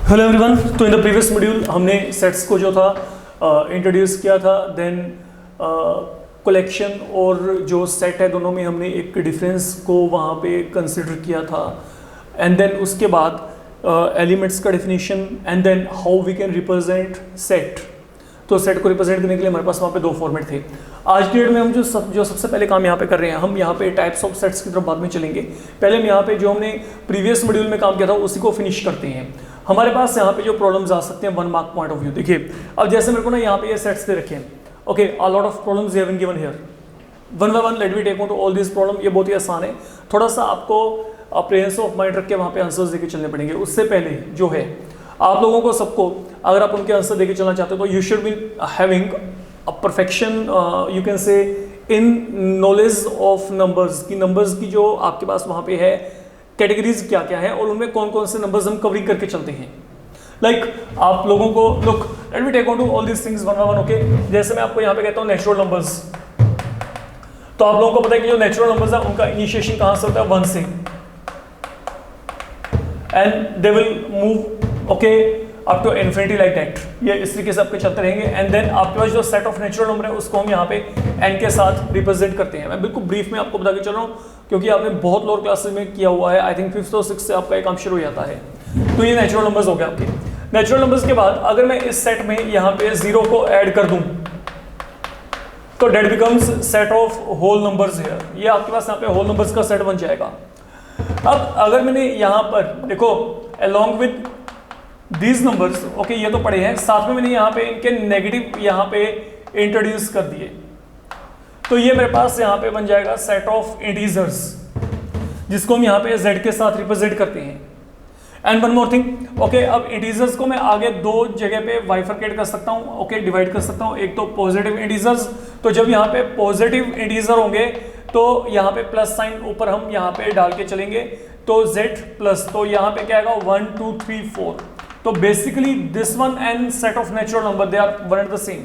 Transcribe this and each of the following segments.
Hello everyone. तो in the previous module हमने sets को जो था इंट्रोड्यूस किया था, देन कलेक्शन और जो सेट है दोनों में हमने एक डिफरेंस को वहाँ पे कंसिडर किया था, एंड देन उसके बाद एलिमेंट्स का definition and then how we can represent set. तो सेट को रिप्रेजेंट करने के लिए हमारे पास वहाँ पे दो फॉर्मेट थे। आज की डेट में हम जो सबसे पहले काम यहाँ पे कर रहे हैं, हम यहाँ पे टाइप्स ऑफ सेट्स की तरफ बाद में चलेंगे। पहले हम यहाँ पे जो हमने प्रीवियस मॉड्यूल में काम किया था उसी को फिनिश करते हैं। हमारे पास यहाँ पे जो प्रॉब्लम्स आ सकते हैं 1 मार्क पॉइंट ऑफ व्यू। देखिए अब जैसे मेरे को ना यहाँ पे ये सेट्स दे रखे हैं, okay, a lot of problems have been given here. One by one let me take on to all this problem. ये बहुत ही आसान है, थोड़ा सा आपको प्रेजेंस ऑफ माइंड रख के वहाँ पे आंसर्स देके चलने पड़ेंगे। उससे पहले जो है आप लोगों को सबको, अगर आप उनके आंसर देके चलना चाहते हो तो you should be having a perfection you can से इन नॉलेज ऑफ नंबर्स की। नंबर्स की जो आपके पास वहाँ पे है कैटेगरीज क्या क्या है और उनमें कौन कौन से नंबर्स हम कवरिंग करके चलते हैं। लाइक आप लोगों को look let me take on to all this things one by one, okay. जैसे मैं आपको यहाँ पे कहता हूँ नेचुरल नंबर्स, तो आप लोगों को पता है कि जो नेचुरल नंबर्स है उनका इनिशिएशन कहाँ से होता है, 1 से, and they will move okay up to infinity like that. ये इस तरीके से आपके चलते रहेंगे। एंड देन आपके पास जो सेट ऑफ नेचुरल नंबर है उसको हम यहाँ पे n के साथ रिप्रेजेंट करते हैं। मैं बिल्कुल ब्रीफ में आपको बता के चल रहा हूँ क्योंकि आपने बहुत लोअर क्लासेस में किया हुआ है। आई थिंक 5th और 6th से आपका एक काम शुरू हो जाता है। तो ये नेचुरल नंबर्स हो गए आपके। नेचुरल नंबर्स के बाद अगर मैं इस सेट में यहाँ पे 0 को ऐड कर दूं तो that becomes set of whole numbers here. ये आपके पास यहाँ पे होल नंबर्स का सेट बन जाएगा। अब अगर मैंने यहाँ पर देखो along with these numbers, okay, ये तो पड़े हैं, साथ में मैंने यहाँ पे इनके नेगेटिव यहाँ पे इंट्रोड्यूस कर दिए, तो ये मेरे पास यहाँ पे बन जाएगा सेट ऑफ इंटीजर्स जिसको हम यहाँ पे z के साथ रिप्रेजेंट करते हैं। And one more thing, okay, अब इंटीजर्स को मैं आगे दो जगह पे बाइफरकेट कर सकता हूँ, ओके, डिवाइड कर सकता हूँ। एक तो पॉजिटिव इंटीजर्स, तो जब यहाँ पे पॉजिटिव इंटीजर होंगे तो यहाँ पे प्लस साइन ऊपर हम यहाँ पे डाल के चलेंगे, तो z प्लस, तो यहाँ पे क्या आएगा 1 2 3 4। तो basically this one and set of natural number they are one and the same,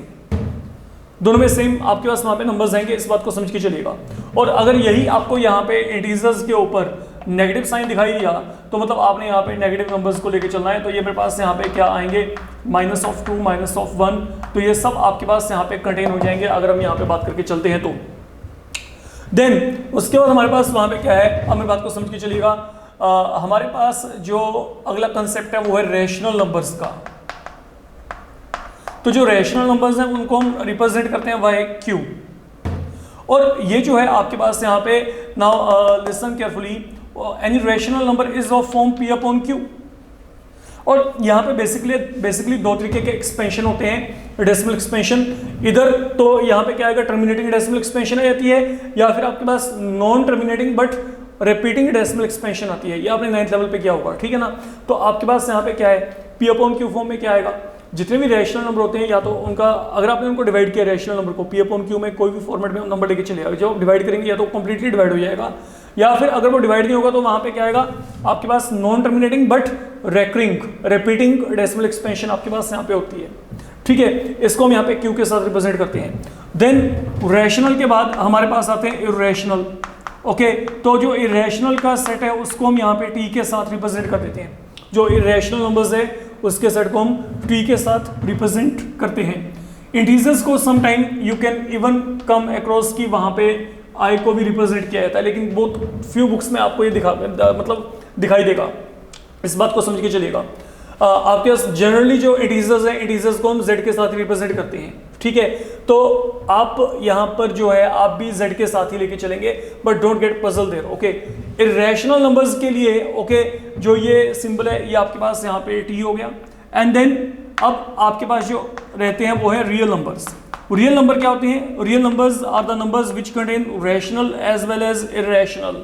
दोनों में सेम आपके पास वहाँ पे नंबर्स आएंगे, इस बात को समझ के चलिएगा। और अगर यही आपको यहाँ पे इंटीजर्स के ऊपर नेगेटिव साइन दिखाई दिया तो मतलब आपने यहाँ पे नेगेटिव नंबर्स को लेके चलना है। तो ये मेरे पास यहाँ पे क्या आएंगे, -2 -1, तो ये सब आपके पास यहाँ पे कंटेन हो जाएंगे अगर हम यहाँ पे बात करके चलते हैं तो। देन उसके बाद हमारे पास वहाँ पे क्या है, अब मेरी बात को समझ के चलिएगा। हमारे पास जो अगला कंसेप्ट है वो है रेशनल नंबर्स का। तो जो रेशनल नंबर्स हैं उनको हम रिप्रेजेंट करते हैं बाय q। और ये जो है आपके पास यहाँ पे now listen carefully, any rational number is of form p upon q। और यहाँ पे बेसिकली दो तरीके के एक्सपेंशन होते हैं, डेसिमल एक्सपेंशन। इधर तो यहाँ पे क्या आएगा, टर्मिनेटिंग डेसिमल एक्सपेंशन आ जाती है, या फिर आपके पास non terminating but repeating decimal expansion आती है। ये आपने 9th लेवल पे किया होगा, ठीक है ना। तो आपके पास यहाँ पे क्या है, p अपॉन q फॉर्म में क्या आएगा, जितने भी रैशनल नंबर होते हैं या तो उनका अगर आपने उनको डिवाइड किया रैशनल नंबर को p अपॉन q में कोई भी फॉर्मेट में नंबर लेके चलेगा, जो डिवाइड करेंगे या तो कंप्लीटली डिवाइड हो जाएगा, या फिर अगर वो डिवाइड नहीं होगा तो वहाँ पे क्या आएगा आपके पास non terminating but recurring repeating decimal expansion आपके पास यहाँ पे होती है, ठीक है। इसको हम यहाँ पे q के साथ रिप्रेजेंट करते हैं। देन रैशनल के बाद हमारे पास आते हैं इर्रेशनल, ओके। तो जो इरेशनल का सेट है उसको हम यहाँ पे t के साथ रिप्रेजेंट कर देते हैं। जो इरेशनल नंबर्स है उसके सेट को हम t के साथ रिप्रेजेंट करते हैं। इंटीजर्स को sometime you can even come across की वहाँ पे i को भी रिप्रेजेंट किया जाता है, लेकिन बहुत फ्यू बुक्स में आपको ये दिखाई देगा, इस बात को समझ के चलिएगा। आपके पास जनरली जो इंटीजर्स है, इंटीजर्स को हम z के साथ रिप्रेजेंट करते हैं, ठीक है। तो आप यहाँ पर जो है आप भी z के साथ ही लेके चलेंगे, but don't get puzzle there, okay. Irrational numbers के लिए, ओके, जो ये सिंबल है ये आपके पास यहाँ पे t हो गया। एंड देन अब आपके पास जो रहते हैं वो है रियल नंबर्स। रियल नंबर क्या होते हैं, real numbers are the numbers which contain rational as well as irrational.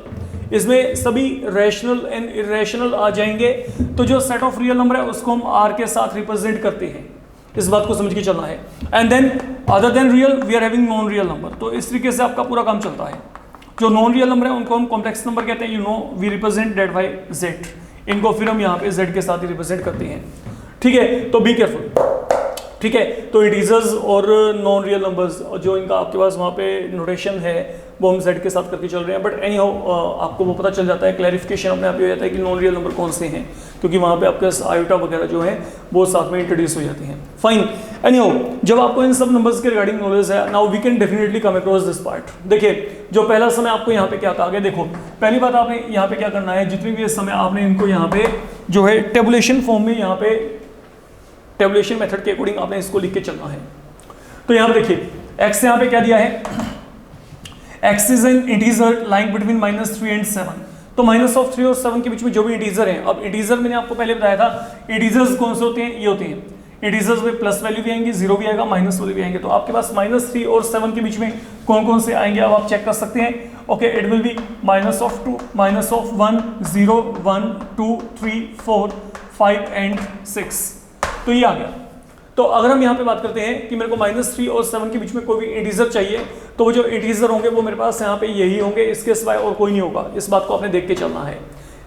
इसमें सभी रैशनल एंड इरेशनल आ जाएंगे। तो जो सेट ऑफ रियल नंबर है उसको हम r के साथ रिप्रेजेंट करते हैं, इस बात को समझ के चलना है। And then other than real we are having non real number. तो इस तरीके से आपका पूरा काम चलता है। जो नॉन रियल नंबर है उनको हम कॉम्प्लेक्स नंबर कहते हैं, you know, we represent that by z। इनको फिर हम यहाँ पे z के साथ ही रिप्रेजेंट करते हैं, ठीक है। तो बी केयरफुल, ठीक है। तो इंटीजर्स और नॉन रियल नंबर्स जो इनका आपके पास वहाँ पे नोटेशन है वो हम z के साथ करके चल रहे हैं, बट एनी हाउ आपको वो पता चल जाता है, क्लैरिफिकेशन अपने आप ही हो जाता है कि नॉन रियल नंबर कौन से हैं। क्योंकि वहाँ पे आपके आयोटा वगैरह जो है वो साथ में इंट्रोड्यूस हो जाती हैं। फाइन, एनीहाउ जब आपको इन सब नंबर्स के रिगार्डिंग नॉलेज है, now we can definitely come across this part. देखिए जो पहला समय आपको यहाँ पे क्या कहा गया, देखो पहली बात आपने यहाँ पे क्या करना है, जितनी भी समय आपने इनको यहाँ पे जो है टेबुलेशन फॉर्म में, यहाँ पे टेबुलेशन मेथड के अकॉर्डिंग आपने इसको लिख के चलना है। तो यहाँ पे देखिए x यहाँ पे क्या दिया है, x is an integer lying between -3 and 7। तो -3 और 7 के बीच में जो भी इंटीजर हैं, अब इंटीजर मैंने आपको पहले बताया था, इंटीजर्स कौन से होते हैं, ये होते हैं इंटीजर्स में प्लस वैल्यू भी आएंगे, जीरो भी आएगा, माइनस वाले भी आएंगे। तो आपके पास -3 और 7 के बीच में कौन कौन से आएंगे अब आप चेक कर सकते हैं। Okay, it will be -2, -1, 0, 1, 2, 3, 4, 5 and 6। तो ये आ गया। तो अगर हम यहाँ पे बात करते हैं कि मेरे को -3 और 7 के बीच में कोई भी इंटीजर चाहिए, तो वो जो इंटीजर होंगे वो मेरे पास यहाँ पे यही होंगे, इसके सिवाय और कोई नहीं होगा। इस बात को आपने देख के चलना है।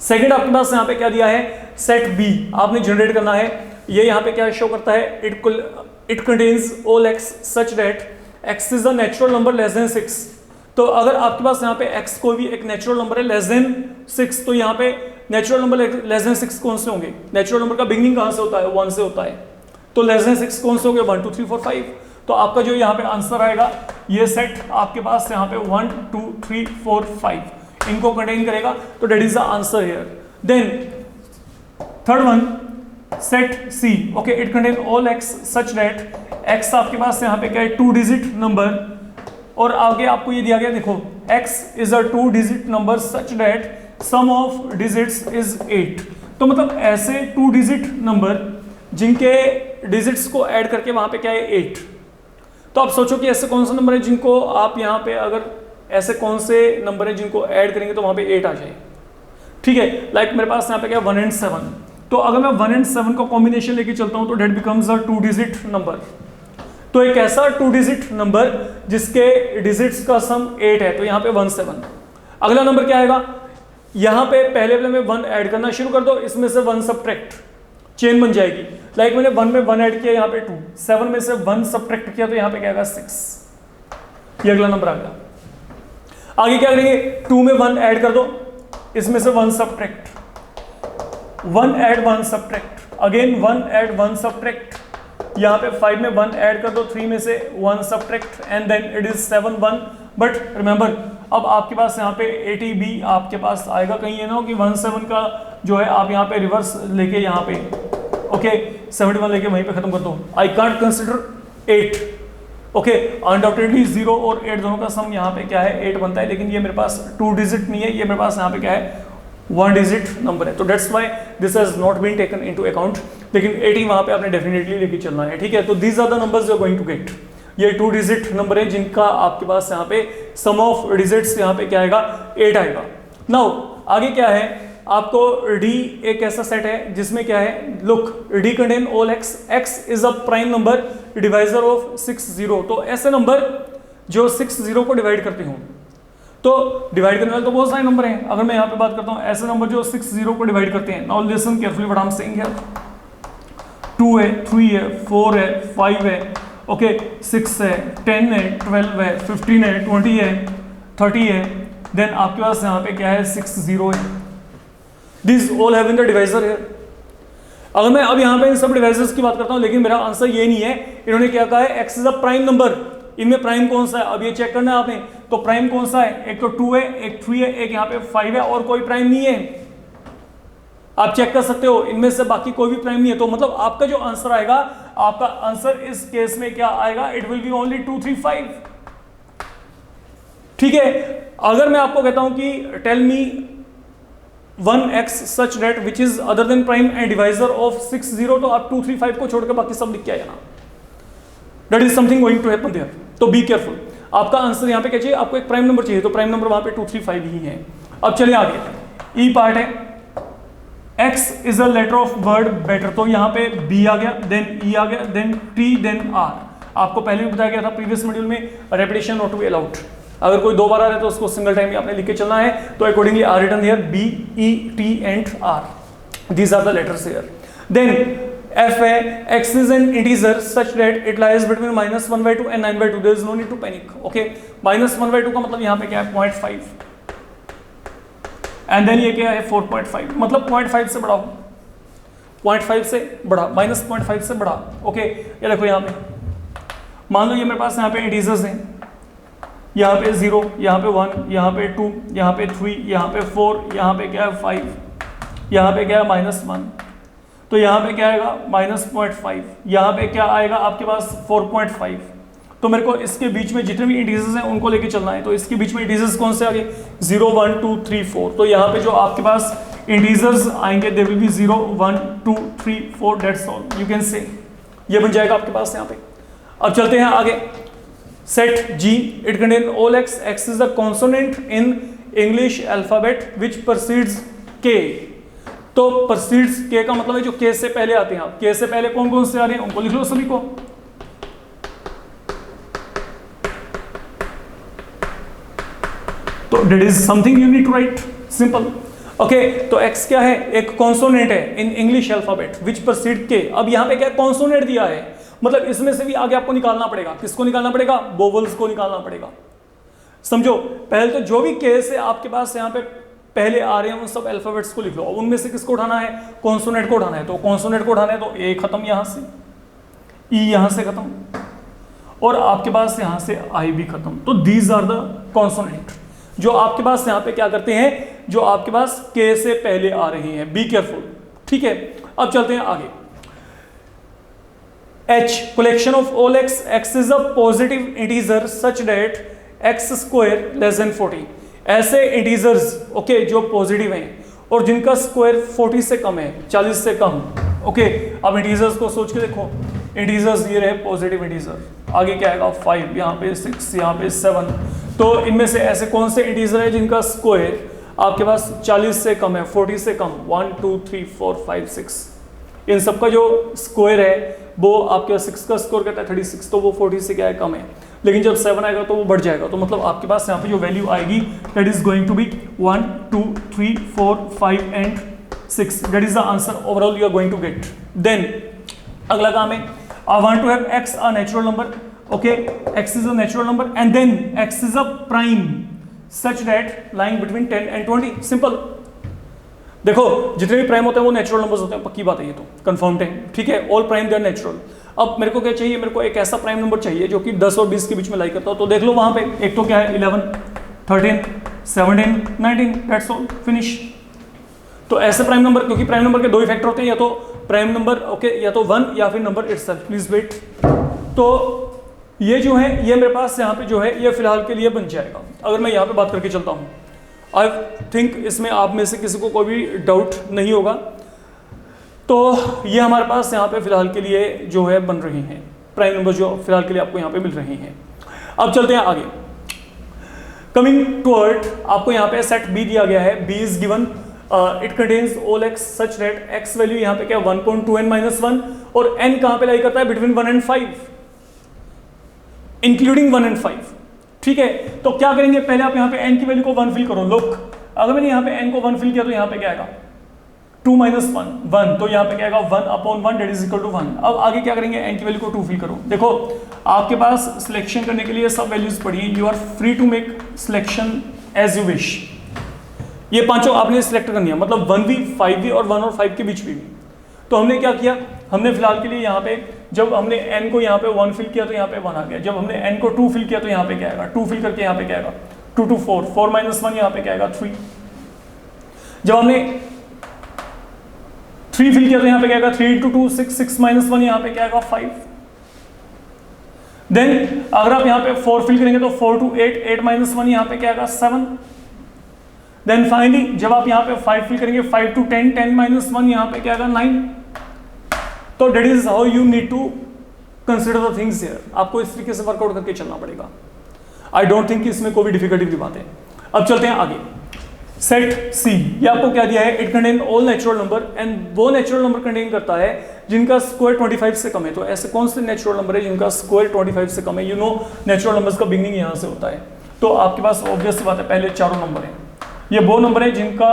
सेकंड आपके पास यहाँ पे क्या दिया है, सेट बी आपने जनरेट करना है। ये यहाँ पे क्या शो करता है, it contains all x such that x is a natural number less than 6। तो अगर आपके पास यहाँ पे x कोई भी एक नेचुरल नंबर है लेस देन 6, तो यहाँ पे नेचुरल नंबर लेस देन 6 कौन से होंगे, नेचुरल नंबर का बिगिनिंग कहाँ से होता है, 1 से होता है। तो लेस देन 6 कौन से होंगे, 1, 2, 3, 4, 5। तो आपका जो यहाँ पे आंसर आएगा, ये सेट आपके पास यहाँ पे 1, 2, 3, 4, 5 इनको कंटेन करेगा। तो that is the answer here. Then third one, set C. Okay, it contain all x such that x आपके पास यहाँ पे क्या है, 2 डिजिट नंबर, और आगे आपको ये दिया गया, देखो x is a 2 digit number such that sum of digits is 8। तो मतलब ऐसे 2 डिजिट नंबर जिनके डिजिट्स को ऐड करके वहां पे क्या है 8। तो आप सोचो कि ऐसे कौन सा नंबर है जिनको आप यहाँ पे, अगर ऐसे कौन से नंबर है जिनको ऐड करेंगे तो वहां पे 8 आ जाए। ठीक है, लाइक मेरे पास यहाँ पे क्या 1 and 7। तो अगर मैं 1 and 7 का कॉम्बिनेशन लेके चलता हूं तो that becomes a 2 digit number. तो एक ऐसा 2 डिजिट नंबर जिसके डिजिट्स का सम 8 है, तो यहाँ पे 1, 7। अगला नंबर क्या आएगा, यहाँ पे पहले वाले में 1 ऐड करना शुरू कर दो, इसमें से 1 सब्ट्रैक्ट, चेन बन जाएगी। लाइक मैंने 1 में 1 ऐड किया, यहाँ पे 2, 7 में से 1 सब्ट्रैक्ट किया, तो यहाँ पे क्या आएगा 6। ये अगला नंबर आ गया। आगे क्या करेंगे, 2 में 1 ऐड कर दो, इसमें से 1 subtract, 1 add 1 subtract, again 1 add 1 subtract, यहाँ पे 5 में 1 ऐड कर दो, 3 में से 1 subtract, and then it is 7, 1। But remember अब आपके पास यहाँ पे 80b आपके पास आएगा, कहीं ये ना हो कि 17 का जो है आप यहाँ पे रिवर्स लेके यहाँ पे ओके 71 लेके वहीं पे खत्म कर दो। I can't consider 8। Okay, undoubtedly 0 और 8 दोनों का सम यहाँ पे क्या है 8 बनता है, लेकिन ये मेरे पास 2 डिजिट नहीं है, ये मेरे पास यहाँ पे क्या है 1 डिजिट नंबर है। तो that's why this has not been taken into account, लेकिन 80 वहां पे आपने डेफिनेटली लेके चलना है। ठीक है, तो these are the numbers you are going to get. ये 2 डिजिट नंबर है जिनका आपके पास यहाँ पे सम ऑफ डिजिट्स यहाँ पे क्या आएगा 8 आएगा। नाउ आगे क्या है, आपको D एक ऐसा सेट है जिसमें क्या है, look D contain all x, x is a prime number divisor of 6 0। तो ऐसे नंबर जो 6 0 को डिवाइड करते हो, तो डिवाइड करने वाले तो बहुत सारे नंबर हैं। अगर मैं यहाँ पे बात करता हूँ ऐसे नंबर जो 6 0 को डिवाइड करते हैं, now listen carefully what I am saying here. 2 है, 3 है, 4 है, 5 है, ओके 6 है, 10 है, 12 है, 15 है, 20 है, 30 है, देन आपके पास यहाँ पे क्या है 6 0 है। This all have in the divisor here. अगर मैं अब यहाँ पे इन सब डिवाइजर्स की बात करता हूँ, लेकिन मेरा आंसर ये नहीं है, इन्होंने क्या कहा है x is a prime number, इनमें प्राइम कौन सा है अब ये चेक करना है आपने। तो प्राइम कौन सा है, एक तो 2 है, एक 3 है, एक यहाँ पे 5 है, और कोई प्राइम नहीं है। आप चेक कर सकते हो, इनमें से बाकी कोई भी प्राइम नहीं है। तो मतलब आपका जो आंसर आएगा, आपका आंसर इस केस में क्या आएगा, इट विल बी ओनली 2 3 5। ठीक है, अगर मैं आपको कहता हूं कि tell me 1x such that which is other than prime and divisor of 6 0, तो आप 2 3 5 को छोड़कर बाकी सब लिख के आया ना। That is something going to happen there, तो बी केयरफुल। आपका आंसर यहाँ पे क्या चाहिए, आपको एक प्राइम नंबर चाहिए, तो प्राइम नंबर वहां पे 2 3 5 ही है। अब चलिए आगे, ई पार्ट है, x is a letter of word better, तो यहाँ पे b आ गया, देन e आ गया, देन t, देन r। आपको पहले भी बताया गया था प्रीवियस मॉड्यूल में, repetition not to be allowed. अगर कोई 2 बार आ रहा है तो उसको सिंगल टाइम में आपने लिख के चलना है। तो accordingly are written here b, e, t and r, these are the letters here. Then f है, x is an integer such that it lies between -1/2 and 9/2, there is no need to panic। okay, -1/2 का मतलब यहाँ पे क्या है 0.5, and then ये क्या है 4.5, मतलब 0.5 से बड़ा हो। 0.5 से बड़ा, -0.5 से बड़ा। ओके, ये देखो यहाँ पे मान लो ये मेरे पास यहाँ पे इंटीजर्स हैं, यहाँ पे 0, यहाँ पे 1, यहाँ पे 2, यहाँ पे 3, यहाँ पे 4, यहाँ पे क्या है 5, यहाँ पे क्या है -1, तो यहाँ पे क्या आएगा -0.5, यहाँ पे क्या आएगा आपके पास 4.5। तो मेरे को इसके बीच में जितने भी इंटीजर्स हैं उनको लेके चलना है। तो इसके बीच में इंटीजर्स कौन से आगे 0, 1, 2, 3, 4। तो यहाँ पे जो आपके पास इंटीजर्स आएंगे they will be 0, 1, 2, 3, 4, that's all, you can से। ये बन जाएगा आपके पास यहाँ पे। अब चलते हैं आगे। Set G, it contain all x, x is the consonant in English alphabet which precedes K। तो precedes K का मतलब है जो K से पहले आते हैं। आप K से पहले कौन कौन से आ रहे हैं उनको लिख लो सभी को। तो that is something you need to write, simple। Okay, तो x क्या है, एक कॉन्सोनेंट है in English alphabet which precedes K। अब यहाँ पे क्या कॉन्सोनेंट दिया है, मतलब इसमें से भी आगे आपको निकालना पड़ेगा। किसको निकालना पड़ेगा, वोवल्स को निकालना पड़ेगा। समझो, पहले तो जो भी K से आपके पास यहाँ पे पहले आ रहे हैं उन सब अल्फाबेट्स को लिख लो। उनमें से किसको उठाना है, कॉन्सोनेंट को उठाना है। तो कॉन्सोनेंट को उठाना है तो A खत्म यहाँ से, E यहाँ से खत्म, और आपके पास यहाँ से I भी खत्म। तो दीज आर द कॉन्सोनेंट जो आपके पास यहाँ पे क्या करते हैं, जो आपके पास K से पहले आ रहे हैं। बी केयरफुल, ठीक है। अब चलते हैं आगे। H, collection of all x, x is a positive integer such that x square less than 40। ऐसे इंटीजर्स ओके जो पॉजिटिव हैं और जिनका स्क्वायर 40 से कम है, 40 से कम। ओके, अब इंटीजर्स को सोच के देखो। इंटीजर्स ये रहे पॉजिटिव इंटीजर, आगे क्या आएगा 5, यहाँ पे 6, यहाँ पे 7। तो इनमें से ऐसे कौन से इंटीजर है जिनका स्क्वायर आपके पास 40 से कम है, 40 से कम, 1, 2, 3, 4, 5, 6। इन सबका जो स्क्वायर है वो आपके 6 का स्क्वायर कहता है 36, तो वो 40 से क्या है कम है। लेकिन जब 7 आएगा तो वो बढ़ जाएगा। तो मतलब आपके पास यहाँ पे जो वैल्यू आएगी that is going to be 1, 2, 3, 4, 5 and 6। That is the answer overall you are going to get. Then अगला काम है, I want to have x a natural number. Okay, x is a natural number and then x is a prime such that lying between 10 and 20। Simple. देखो, जितने भी prime होते हैं वो natural numbers होते हैं, पक्की बात है, ये तो कंफर्म्ड है, ठीक है। All prime they are natural. अब मेरे को क्या चाहिए, मेरे को एक ऐसा प्राइम नंबर चाहिए जो कि 10 और 20 के बीच में लाई करता हो। तो देख लो वहां पे एक तो क्या है 11, 13, 17, 19, दैट्स ऑल, फिनिश। तो ऐसे प्राइम नंबर, क्योंकि प्राइम नंबर के दो ही फैक्टर होते हैं, या तो प्राइम नंबर ओके, या तो 1 या फिर नंबर इटसेल्फ। Please wait. तो ये जो है ये मेरे पास यहाँ पे जो है ये फिलहाल के लिए बन जाएगा। अगर मैं यहाँ पे बात करके चलता हूँ, आई थिंक इसमें आप में से किसी को कोई भी डाउट नहीं होगा। तो ये हमारे पास यहाँ पे फिलहाल के लिए जो है बन रही हैं प्राइम नंबर, जो फिलहाल के लिए आपको यहाँ पे मिल रही हैं। अब चलते हैं आगे। कमिंग टुवर्ड, आपको यहाँ पे सेट बी दिया गया है। B is given, it contains all x such that x value यहाँ पे क्या 1.2n-1 और n कहाँ पे लाई करता है बिटवीन 1 and 5, इंक्लूडिंग 1 and 5। ठीक है, तो क्या करेंगे, पहले आप यहाँ पे n की वैल्यू को 1 फिल करो। लुक, अगर मैंने यहाँ पे n को 1 फिल किया तो यहाँ पे क्या आएगा 2 - 1, 1, तो यहाँ पे क्या आएगा 1/1 दैट इज इक्वल टू 1। अब आगे क्या करेंगे, n की वैल्यू को 2 फिल करो। देखो, आपके पास सिलेक्शन करने के लिए सब वैल्यूज पड़ी हैं, you are free to make selection as you wish. ये पांचों आपने सिलेक्ट करनी है, मतलब 1v, 5v और 1 और 5 के बीच भी। तो हमने क्या किया, हमने फिलहाल के लिए यहाँ पे जब हमने n को यहाँ पे 1 फिल किया तो यहाँ पे 1 आ गया। जब हमने n को 2 फिल किया तो यहाँ पे क्या आएगा 2 फिल करके यहाँ पे क्या आएगा 2 to 4, 4 - 1 यहाँ पे क्या आएगा 3। जब हमने 3 फिल किया तो यहाँ पे क्या आएगा 3 × 2 6, 6 - 1 यहाँ पे क्या आएगा 5। देन अगर आप यहाँ पे 4 फिल करेंगे तो 4 to 8, 8 - 1 यहाँ पे क्या आएगा 7। देन फाइनली जब आप यहाँ पे 5 फिल करेंगे 5 to 10, 10 - 1 यहाँ पे क्या आएगा 9। तो that is how you need to consider the things here. आपको इस तरीके से वर्कआउट करके चलना पड़ेगा। आई डोंट थिंक इसमें कोई भी डिफिकल्टी की बात है। अब चलते हैं आगे। सेट सी, ये आपको क्या दिया है, it contain all natural number and वो नेचुरल नंबर कंटेन करता है जिनका स्क्वायर 25 से कम है। तो ऐसे कौन से नेचुरल नंबर है जिनका स्क्वायर 25 से कम है। यू नो नेचुरल नंबर्स का बिगनिंग यहाँ से होता है। तो आपके पास ऑब्वियस बात है, पहले चारों नंबर हैं, ये वो नंबर है जिनका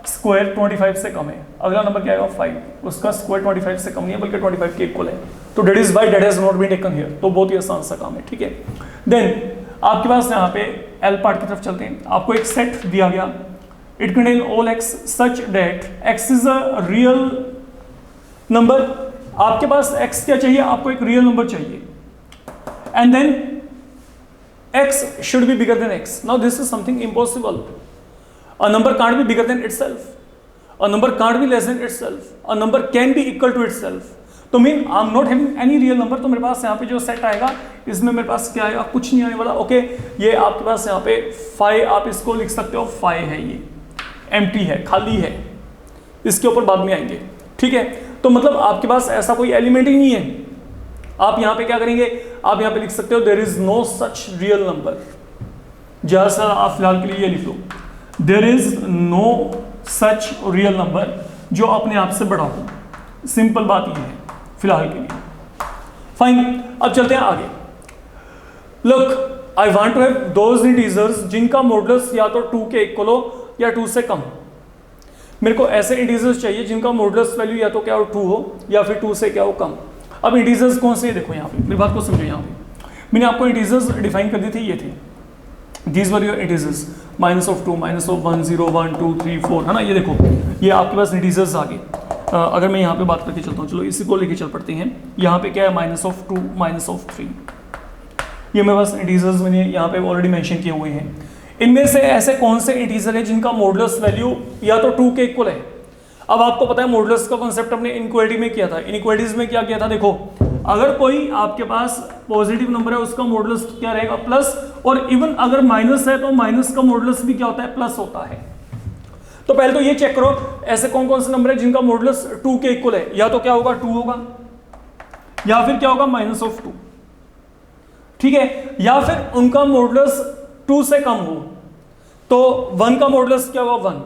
स्क्वायर 25 से कम है। अगला नंबर क्या आएगा 5, उसका स्क्वायर 25 से कम नहीं है बल्कि 25 के इक्वल है। तो that is why that has not been taken here. तो बहुत ही आसान सा काम है, ठीक है। देन आपके पास यहाँ पे एल पार्ट की तरफ चलते हैं। आपको एक सेट दिया गया, it contain all x such that x is a real number, आपके पास x क्या चाहिए, आपको एक रियल नंबर चाहिए, and then x should be bigger than x. Now this is something impossible. A number can't be bigger than itself. A number can't be less than itself. A number can be equal to itself. तो mean I am not having any real number, तो मेरे पास यहाँ पे जो set आएगा इसमें मेरे पास क्या आएगा, कुछ नहीं आने वाला। ओके, ये आपके पास यहाँ पे 5, आप इसको लिख सकते हो 5 है, ये एम्प्टी है, खाली है, इसके ऊपर बाद में आएंगे। ठीक है, तो मतलब आपके पास ऐसा कोई एलिमेंट ही नहीं है। आप यहाँ पे क्या करेंगे, आप यहाँ पे लिख सकते हो there is no such real number. जैसा आप फिलहाल के लिए ये लिख लो, there is no such real number जो अपने आप से बड़ा हो। सिंपल बात ये है फिलहाल के लिए। फाइन, अब चलते हैं आगे। Look, I want to have those integers जिनका मॉडुलस या तो 2 के इक्वल हो या 2 से कम। मेरे को ऐसे इंटीजर्स चाहिए जिनका मॉडुलस वैल्यू या तो क्या हो 2 हो या फिर 2 से क्या हो कम। अब इंटीजर्स कौन से, देखो यहाँ पे मेरी बात को समझो। यहाँ पे मैंने आपको इंटीजर्स डिफाइन कर दी थी, ये थे, दीज वर योर इंटीजर्स, -2, -1, 0, 1, 2, 3, 4, है ना। ये देखो, ये आपके पास इंटीजर्स आ गए। अगर मैं यहाँ पे बात करके चलता हूँ, चलो इसी को लेके चल पड़ते हैं। यहाँ पे क्या है, -2, -3, ये मेरे पास इंटीजर्स मैंने यहाँ पे ऑलरेडी मेंशन किए हुए हैं। इनमें से ऐसे कौन से इंटीजर है जिनका मॉडुलस वैल्यू या तो 2 के इक्वल है। अब आपको पता है मॉडुलस का कॉन्सेप्ट हमने इनइक्वालिटी में किया था। इनइक्वालिटीज में क्या किया था, देखो, अगर कोई आपके पास पॉजिटिव नंबर है उसका मॉडुलस क्या रहेगा, प्लस, और इवन अगर माइनस है तो माइनस का मॉडुलस भी क्या होता है, प्लस होता है। तो पहले तो ये चेक करो ऐसे कौन कौन से नंबर है जिनका मॉडुलस 2 के इक्वल है। या तो क्या होगा, 2 होगा, या फिर क्या होगा, -2, ठीक है, या फिर उनका मॉडुलस 2 से कम हो। तो 1 का मॉडुलस क्या होगा, 1,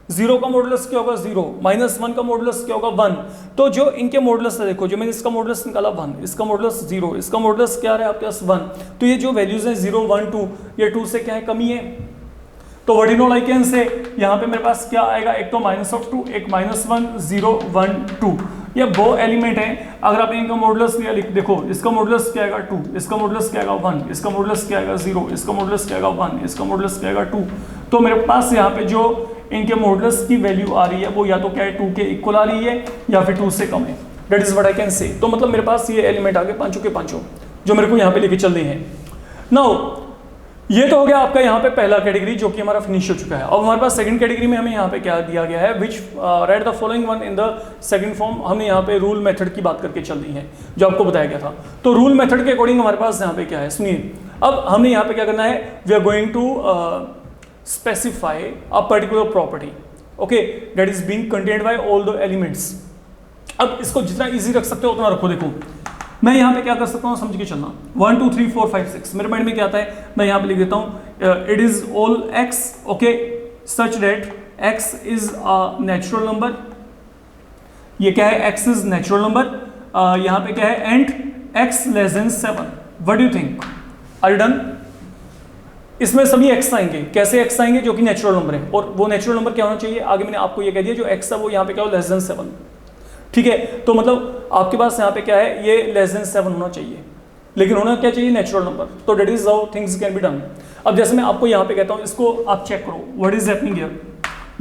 0 का मॉडुलस क्या होगा, 0, -1 का मॉडुलस क्या होगा, 1। तो जो इनके मॉडुलस है, देखो, जो मैंने इसका मॉडुलस निकाला 1, इसका मॉडुलस 0, इसका मॉडुलस क्या है आपके पास 1। तो ये जो वैल्यूज हैं 0, 1, 2, ये 2 से क्या है, कमी है। तो what you know like can say, यहाँ पे मेरे पास क्या आएगा, एक तो -2, एक -1, 0, 1, 2, ये वो एलिमेंट है। अगर आप इनका मॉडुलस लिया, देखो, इसका मॉडुलस क्या आएगा 2, इसका मॉडुलस क्या आएगा 1, इसका मॉडुलस क्या आएगा 0, इसका मॉडुलस क्या आएगा 1, इसका मॉडुलस क्या आएगा 2। तो मेरे पास यहाँ पे जो इनके मॉडुलस की वैल्यू आ रही है वो या तो क्या है 2 के इक्वल आ रही है या फिर 2 से कम है। That is what I can say. तो मतलब मेरे पास ये एलिमेंट आ गए पांचों के पांचों जो मेरे को यहाँ पे लेके चलने हैं। नाउ ये तो हो गया आपका यहाँ पे पहला कैटेगरी जो कि हमारा फिनिश हो चुका है। अब हमारे पास सेकंड कैटेगरी में हमें यहाँ पे क्या दिया गया है, which write the following one in the second form. हमने यहाँ पे रूल मेथड की बात करके चल रही है जो आपको बताया गया था। तो रूल मेथड के अकॉर्डिंग हमारे पास यहाँ पे क्या है, सुनिए। अब हमने यहाँ पे क्या करना है, we are going to specify a particular property, okay, that is being contained by all the elements. अब इसको जितना इजी रख सकते हो उतना रखो। देखो मैं यहाँ पे क्या कर सकता हूँ, समझ के चलना। 1 2 3 4 5 6 मेरे माइंड में क्या आता है, मैं यहाँ पे लिख देता हूँ it is all x, okay, such that x is a natural number. ये क्या है, x इज नेचुरल नंबर। यहाँ पे क्या है, and x less than 7। What do you think, are you done? इसमें सभी x आएंगे। कैसे x आएंगे, जो कि नेचुरल नंबर है, और वो नेचुरल नंबर क्या होना चाहिए, आगे मैंने आपको ये कह दिया, जो x है वो यहाँ पे क्या हो, लेस देन 7। ठीक है, तो मतलब आपके पास यहाँ पे क्या है, ये लेस देन 7 होना चाहिए, लेकिन होना क्या चाहिए, नेचुरल नंबर। तो that is how things can be done. अब जैसे मैं आपको यहाँ पे कहता हूँ, इसको आप चेक करो, व्हाट इज हैपनिंग हियर।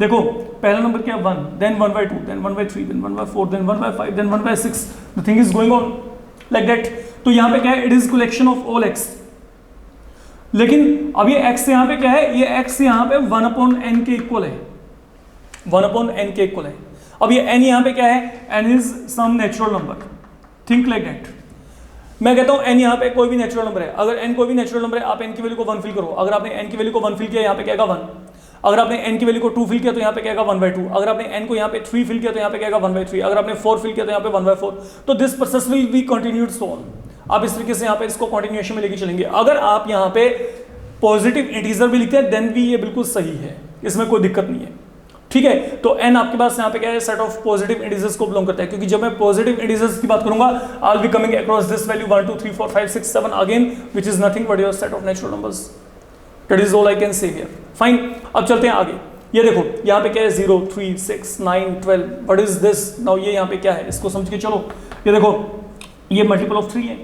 देखो पहला नंबर क्या है 1, then 1/2, then 1/3, then 1/4, then 1/5, then 1/6। The thing is going on like that. तो यहाँ पे क्या है, it is collection of all x। लेकिन अब ये x यहाँ पे क्या है, ये x यहाँ पे 1/n के इक्वल है, 1/n के इक्वल है। अब ये n यहाँ पे क्या है, n is some natural number, think like that. मैं कहता हूँ n यहाँ पे कोई भी नेचुरल नंबर है। अगर n कोई भी नेचुरल नंबर है, आप n की वैल्यू को 1 फिल करो। अगर आपने n की वैल्यू को 1 फिल किया, यहाँ पे क्या आएगा 1। अगर आपने n की वैल्यू को 2 फिल किया तो यहाँ पे क्या आएगा 1/2। अगर आपने n को यहाँ पे 3 फिल किया तो यहाँ पे क्या आएगा 1/3। अगर आपने 4 फिल किया तो यहाँ पे 1/4। तो this process will be continued so on. आप इस तरीके से यहाँ पे इसको कंटिन्यूएशन में लेके चलेंगे। अगर आप यहाँ पे पॉजिटिव इंटीजर भी लिखते हैं देन भी ये बिल्कुल सही है, इसमें कोई दिक्कत नहीं है। ठीक है, तो n आपके पास यहाँ पे क्या है, सेट ऑफ पॉजिटिव इंटीजर्स को बिलोंग करता है, क्योंकि जब मैं पॉजिटिव इंटीजर्स की बात करूंगा, I will be coming across this value 1 2 3 4 5 6 7 again, which is nothing but your set of natural numbers. That is all I can से हियर। फाइन, अब चलते हैं आगे। ये देखो यहाँ पे क्या है, 0 3 6 9 12। व्हाट इज दिस नाउ, ये यहाँ पे क्या है, इसको समझ के चलो। ये देखो ये मल्टीपल ऑफ 3 है।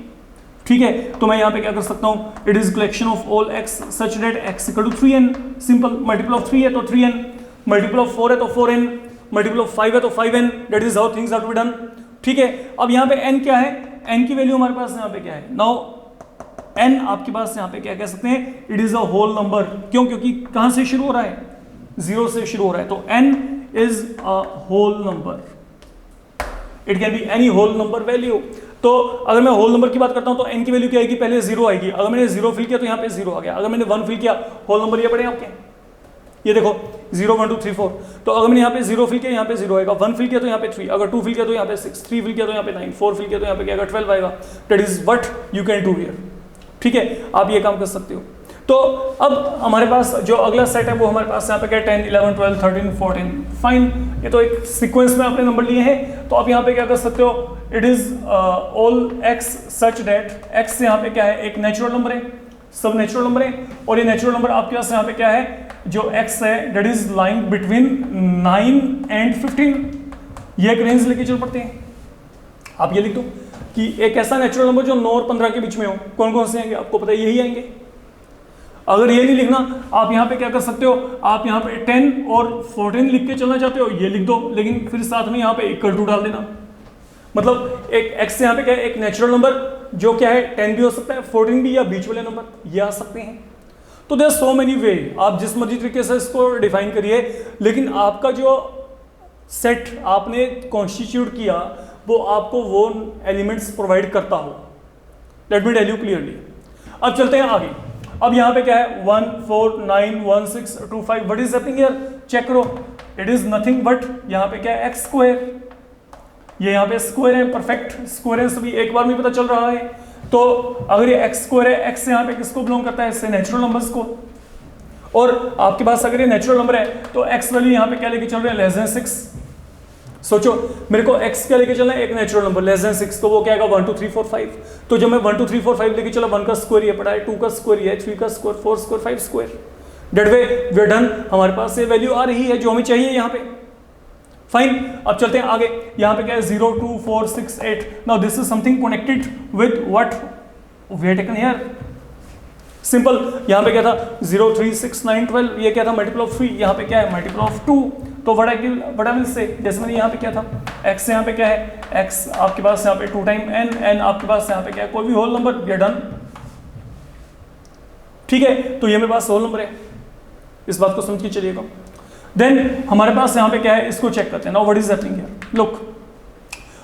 ठीक है, तो मैं यहाँ पे क्या कर सकता हूँ, it is collection of all x such that x equal to 3n। Simple, multiple of 3 है तो 3n, मल्टीपल ऑफ 4 है तो 4n, मल्टीपल ऑफ 5 है तो 5n। That is how things are to be done. ठीक है, अब यहाँ पे n क्या है, n की वैल्यू हमारे पास यहाँ पे क्या है, नाउ n आपके पास यहाँ पे क्या कह सकते हैं, it is a whole number. क्यों, क्योंकि कहां से शुरू हो रहा है, 0 से शुरू हो रहा है, तो n is a whole number, it can be any whole number value. तो अगर मैं होल नंबर की बात करता हूं तो n की वैल्यू क्या आएगी, पहले 0 आएगी, अगर मैंने 0 फिल किया तो यहाँ पे 0 आ गया, अगर मैंने 1 फिल किया, होल नंबर ये पड़े आपके, ये देखो 0 1 2 3 4, तो अगर मैंने यहाँ पे 0 फिल किया यहाँ पे 0 आएगा, 1 फिल किया तो यहाँ पे 3, अगर 2 फिल किया तो यहाँ पे 6, 3 फिल किया तो यहाँ पे 9, 4 फिल किया तो यहाँ पे क्या आएगा 12 आएगा। That is what you can do here, ठीक है, आप ये काम कर सकते हो। तो अब हमारे पास जो अगला सेट है वो हमारे पास यहाँ पे क्या 10 11 12 13 14, फाइन, ये तो एक सीक्वेंस में आपने नंबर लिए हैं, तो आप यहाँ पे क्या कर सकते हो, it is all x such that x यहाँ पे क्या है, एक नेचुरल नंबर है, सब नेचुरल नंबर है, और ये नेचुरल नंबर आपके पास यहाँ पे क्या है, जो x है that is lying between 9 and 15, ये एक रेंज लेके चल पड़ते हैं। आप ये लिख दो कि एक ऐसा नेचुरल नंबर जो 9 और 15 के बीच में हो, कौन कौन से आएंगे, आपको पता है यही आएंगे। अगर ये नहीं लिखना, आप यहाँ पे क्या कर सकते हो, आप यहाँ पे 10 और 14 लिख के चलना चाहते हो, ये लिख दो, लेकिन फिर साथ में यहाँ पे इक्वल टू डाल देना। मतलब एक x यहाँ पे क्या है, एक नेचुरल नंबर जो क्या है 10 भी हो सकता है, 14 भी, या बीच वाले नंबर ये आ सकते हैं। तो देयर सो मेनी वे, आप जिस मर्जी तरीके से इसको डिफाइन करिए, लेकिन आपका जो सेट आपने कॉन्स्टिट्यूट किया वो आपको वो एलिमेंट्स प्रोवाइड करता हो। Let me tell you clearly. अब चलते हैं आगे। अब यहाँ पे क्या है 1 4 9 1 6 2 5, what is happening here, check करो, इट इज नथिंग बट यहाँ पे क्या है एक्स स्क्वायर, ये यहाँ पे स्क्वायर है, परफेक्ट स्क्वायर है, सभी एक बार में पता चल रहा है। तो अगर ये एक्स स्क्वायर है, एक्स यहाँ पे किसको बिलोंग करता है, इससे नेचुरल नंबर्स को, और आपके पास अगर ये नेचुरल नंबर है तो एक्स वैल्यू यहाँ पे क्या लेके चल रहे हैं, लेस देन 6। सोचो मेरे को x क्या लेके चलना है, एक नेचुरल नंबर लेस देन 6, तो वो क्या आएगा 1 2 3 4 5। तो जब मैं 1 2 3 4 5 लेके चला, 1 का स्क्वायर ये पड़ा है, 2 का स्क्वायर ये है, 3 का square 4 square 5 square, that way we are done, हमारे पास ये वैल्यू आ रही है जो हमें चाहिए यहाँ पे, फाइन। अब चलते हैं आगे, यहाँ पे क्या है 0 2 4 6 8, now this is something connected with what we have taken here, simple. यहाँ पे क्या था 0 3 6 9 12, ये क्या था मल्टीपल ऑफ 3, यहाँ पे क्या है मल्टीपल ऑफ 2, तो बड़ा मिल से जैसे मैंने यहाँ पे क्या था x यहाँ पे क्या है, x आपके पास यहाँ पे 2 टाइम n आपके पास यहाँ पे क्या है, कोई भी whole number, we are done, ठीक है। तो ये मेरे पास होल नंबर है, इस बात को समझ के चलिएगा। देन हमारे पास यहाँ पे क्या है, इसको चेक करते हैं। Now what is happening here, look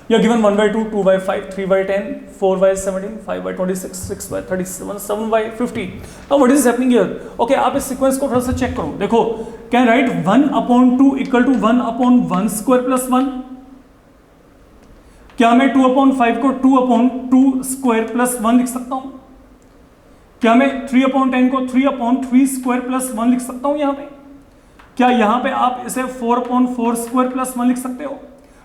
you are given 1 by 2 2 by 5 3 by 10 4 by 17 5 by 26 6 by 37 7 by 50। now what is happening here, okay, आप इस सीक्वेंस को थोड़ा सा चेक करो, देखो can write 1/2 equal to 1/1 square plus 1, क्या मैं 2/5 को 2/2 स्क्वायर प्लस 1 लिख सकता हूं, क्या मैं 3/10 को 3/3 स्क्वायर प्लस 1 लिख सकता हूं यहाँ पे, क्या यहाँ पे आप इसे 4/4 स्क्वायर प्लस 1 लिख सकते हो।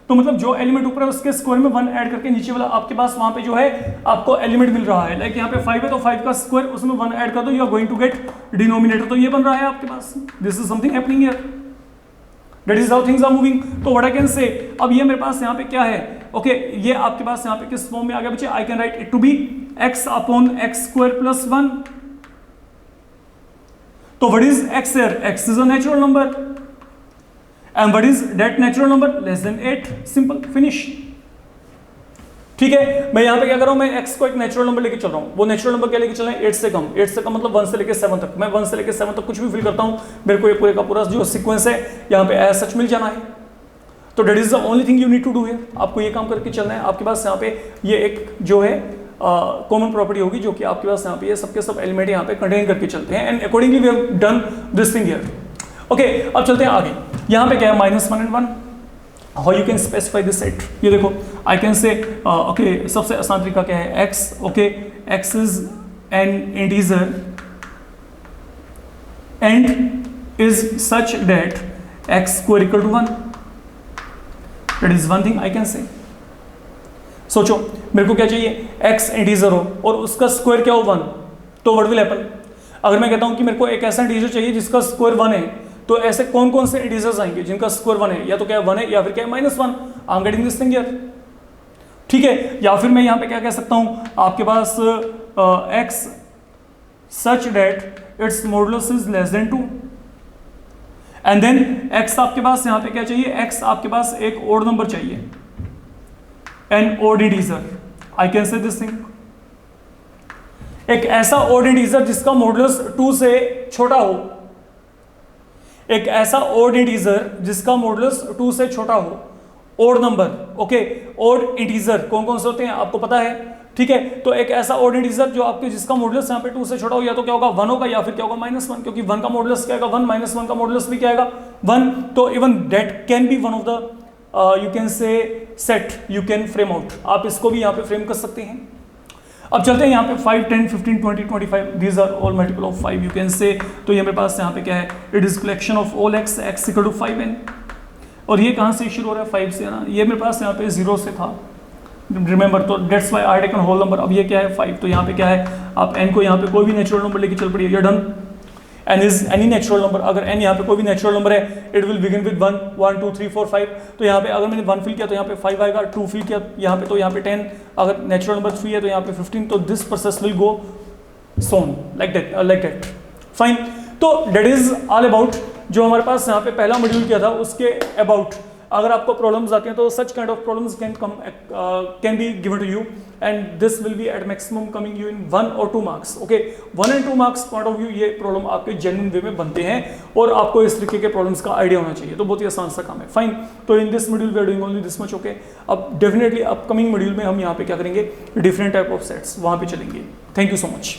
तो मतलब जो एलिमेंट ऊपर है उसके स्क्वायर में 1 ऐड करके नीचे वाला आपके पास वहां पे जो है आपको एलिमेंट मिल रहा है, लाइक यहाँ पे 5 है तो 5 का स्क्वायर उसमें 1 ऐड कर दो, you are going to get denominator, तो ये बन रहा है आपके पास, this is something happening here, that is how things are moving. तो व्हाट आई कैन से, अब ये मेरे पास यहाँ पे क्या है, ओके ये आपके पास यहाँ पे किस फॉर्म में आ गया बच्चे, I can write it to be x/x square plus 1। तो what is x here, x is a natural number, and what is that natural number, less than 8, simple finish, ठीक है। मैं यहाँ पे क्या कर रहा हूँ, मैं x को एक नेचुरल नंबर लेके चल रहा हूँ, वो नेचुरल नंबर क्या लेके चल रहा है 8 से कम, 8 से कम मतलब 1 से लेके 7 तक, मैं 1 से लेके 7 तक कुछ भी फिल करता हूँ, मेरे को ये पूरे का पूरा जो सीक्वेंस है यहाँ पे एज सच मिल जाना है। तो that is the only thing you need to do here, आपको ये काम करके चलना है। आपके पास यहाँ पे ये एक जो है कॉमन प्रॉपर्टी होगी जो कि आपके पास यहाँ पे ये सबके सब एलिमेंट यहाँ पे कंटेन करके चलते हैं, and accordingly we have done this thing here. Okay, अब चलते हैं आगे, यहाँ पे क्या है -1 and 1, how you can specify this set, ये देखो आई कैन से ओके, सबसे आसान तरीका क्या है, x, okay x is an integer and is such that x square equal to 1, that is one thing I can say. सोचो मेरे को क्या चाहिए, x इंटीजर हो और उसका स्क्वायर क्या हो 1, तो व्हाट विल हैपन, अगर मैं कहता हूं कि मेरे को एक ऐसा इंटीजर चाहिए जिसका स्क्वायर 1 है, तो ऐसे कौन कौन से इंटीजर्स आएंगे जिनका स्क्वायर 1 है, या तो क्या 1 है या फिर क्या -1, I am getting this thing here, ठीक है। या फिर मैं यहाँ पे क्या कह सकता हूँ, आपके पास x such that it's modulus is less than 2, and then x आपके पास यहाँ पे क्या चाहिए, x आपके पास एक ओड नंबर चाहिए, an odd integer, I can say this thing, एक ऐसा ओड इंटीजर जिसका मॉडुलस 2 से छोटा हो, एक ऐसा ओड इंटीजर जिसका मॉडुलस 2 से छोटा हो, odd number, okay, odd integer कौन कौन से होते हैं आपको पता है, ठीक है। तो एक ऐसा ओड इंटीजर जो आपके जिसका मॉडुलस यहाँ पे 2 से छोटा हो, या तो क्या होगा 1 होगा या फिर क्या होगा -1, क्योंकि 1 का मॉडुलस क्या होगा 1, -1 का मॉडुलस भी क्या आएगा 1, तो even that can be one of the you can से set you can frame out, आप इसको भी यहाँ पे फ्रेम कर सकते हैं। अब चलते हैं यहाँ पे 5, 10, 15, 20, 25, these are all multiple of 5 you can say. तो ये मेरे पास यहाँ पे क्या है, it is collection of all x, x equal to 5n, और ये कहाँ से शुरू हो रहा है 5 से ना, ये मेरे पास यहाँ पे 0 से था, रिमेंबर, तो that's why I taken whole number. अब ये क्या है 5, तो यहाँ पे क्या है, आप n को यहाँ पे कोई भी नेचुरल नंबर लेके चल पड़िए, ये done. n is any natural number, अगर n यहाँ पे कोई भी नेचुरल नंबर है, इट विल बिगिन विद 1, 1, 2, 3, 4, 5, तो यहाँ पे अगर मैंने 1 फिल किया तो यहाँ पे 5 आएगा, 2 फिल किया यहाँ पे तो यहाँ पे 10, अगर नेचुरल नंबर 3 है तो यहाँ पे 15, तो this process will go so on like that, fine. तो दैट इज ऑल अबाउट जो हमारे पास यहाँ पे पहला मॉड्यूल किया था उसके अबाउट। अगर आपको प्रॉब्लम्स आती हैं तो such kind of problems can be given to you, and this will be at maximum coming you in 1 और 2 marks, okay. 1 and 2 marks point of view ये प्रॉब्लम आपके जेन्युइन वे में बनते हैं, और आपको इस तरीके के प्रॉब्लम्स का आइडिया होना चाहिए, तो बहुत ही आसान सा काम है, फाइन। तो in this module we are doing only this much, okay. अब डेफिनेटली अपकमिंग मॉड्यूल में हम यहाँ पे क्या करेंगे, डिफरेंट टाइप ऑफ सेट्स वहाँ पे चलेंगे। Thank you so much.